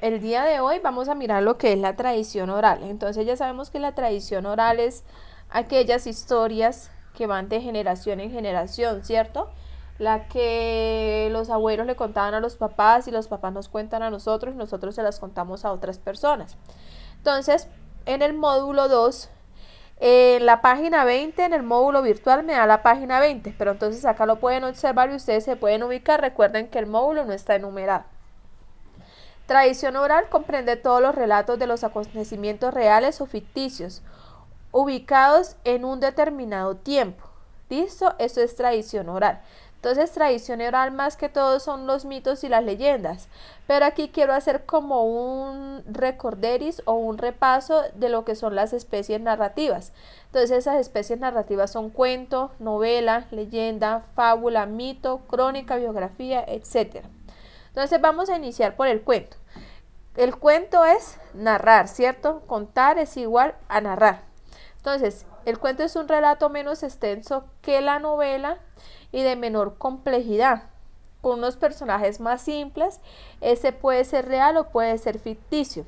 El día de hoy vamos a mirar lo que es la tradición oral. Entonces ya sabemos que la tradición oral es aquellas historias que van de generación en generación, ¿cierto? La que los abuelos le contaban a los papás y los papás nos cuentan a nosotros y nosotros se las contamos a otras personas. Entonces, en el módulo 2, en la página 20, en el módulo virtual me da la página 20, pero entonces acá lo pueden observar y ustedes se pueden ubicar. Recuerden que el módulo no está enumerado. Tradición oral comprende todos los relatos de los acontecimientos reales o ficticios, ubicados en un determinado tiempo. ¿Listo? Eso es tradición oral. Entonces, tradición oral más que todo son los mitos y las leyendas. Pero aquí quiero hacer como un recorderis o un repaso de lo que son las especies narrativas. Entonces, esas especies narrativas son cuento, novela, leyenda, fábula, mito, crónica, biografía, etc. Entonces, vamos a iniciar por el cuento. El cuento es narrar, ¿cierto? Contar es igual a narrar. Entonces, el cuento es un relato menos extenso que la novela y de menor complejidad, con unos personajes más simples. Ese puede ser real o puede ser ficticio.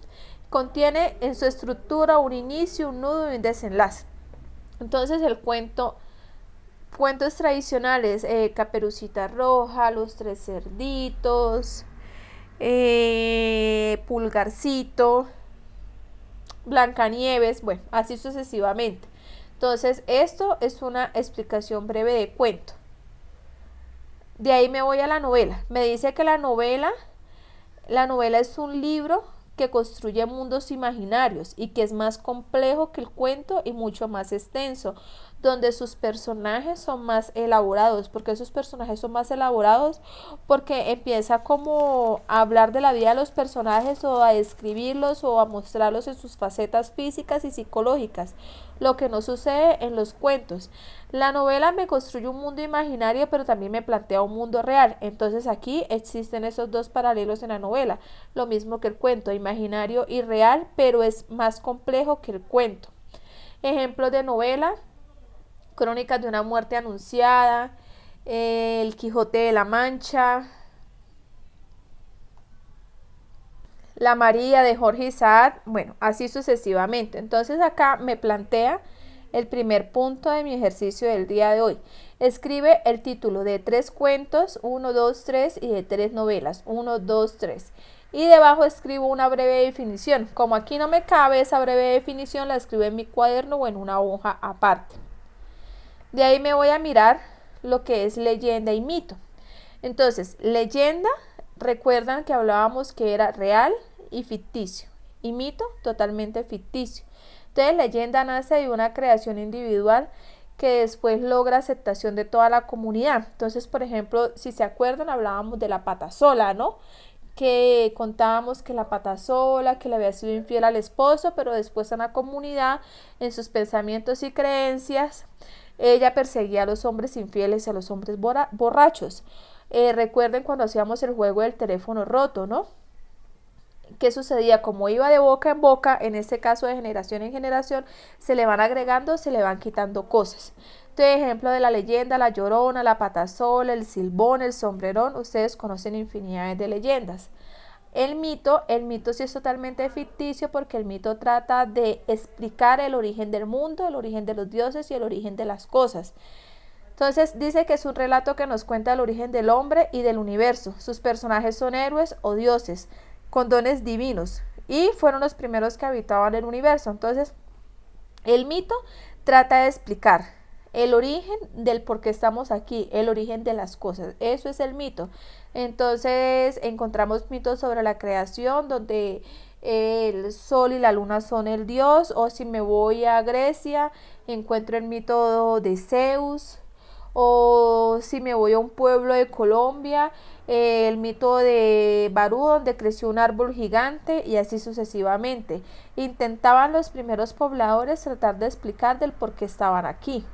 Contiene en su estructura un inicio, un nudo y un desenlace. Entonces, el cuentos tradicionales, Caperucita Roja, Los Tres Cerditos, Pulgarcito, Blancanieves, bueno, así sucesivamente. Entonces, esto es una explicación breve de cuento. De ahí me voy a la novela. Me dice que la novela es un libro que construye mundos imaginarios y que es más complejo que el cuento y mucho más extenso, donde sus personajes son más elaborados. ¿Por qué sus personajes son más elaborados? Porque empieza como a hablar de la vida de los personajes o a describirlos o a mostrarlos en sus facetas físicas y psicológicas, lo que no sucede en los cuentos. La novela me construye un mundo imaginario, pero también me plantea un mundo real. Entonces aquí existen esos dos paralelos en la novela, lo mismo que el cuento, imaginario y real, pero es más complejo que el cuento. Ejemplos de novela: Crónicas de una muerte anunciada, El Quijote de la Mancha, La María de Jorge Isaac, bueno, así sucesivamente. Entonces acá me plantea el primer punto de mi ejercicio del día de hoy. Escribe el título de 3 cuentos, 1, 2, 3, y de 3 novelas, 1, 2, 3. Y debajo escribo una breve definición. Como aquí no me cabe esa breve definición, la escribo en mi cuaderno o en una hoja aparte. De ahí me voy a mirar lo que es leyenda y mito. Entonces, leyenda, recuerdan que hablábamos que era real y ficticio, y mito totalmente ficticio. Entonces, leyenda nace de una creación individual que después logra aceptación de toda la comunidad. Entonces, por ejemplo, si se acuerdan, hablábamos de la pata sola, ¿no? Que contábamos que la pata sola, que le había sido infiel al esposo, pero después en la comunidad, en sus pensamientos y creencias, ella perseguía a los hombres infieles y a los hombres borrachos. Recuerden cuando hacíamos el juego del teléfono roto, ¿no? ¿Qué sucedía? Como iba de boca en boca, en este caso de generación en generación, se le van agregando, se le van quitando cosas. Entonces, ejemplo de la leyenda: la Llorona, la Patasola, el Silbón, el Sombrerón. Ustedes conocen infinidades de leyendas. El mito sí es totalmente ficticio, porque el mito trata de explicar el origen del mundo, el origen de los dioses y el origen de las cosas. Entonces dice que es un relato que nos cuenta el origen del hombre y del universo. Sus personajes son héroes o dioses con dones divinos y fueron los primeros que habitaban el universo. Entonces, el mito trata de explicar el origen del por qué estamos aquí, el origen de las cosas. Eso es el mito. Entonces, encontramos mitos sobre la creación, donde el sol y la luna son el dios. O si me voy a Grecia, encuentro el mito de Zeus. O si me voy a un pueblo de Colombia, el mito de Barú, donde creció un árbol gigante, y así sucesivamente. Intentaban los primeros pobladores tratar de explicar del por qué estaban aquí.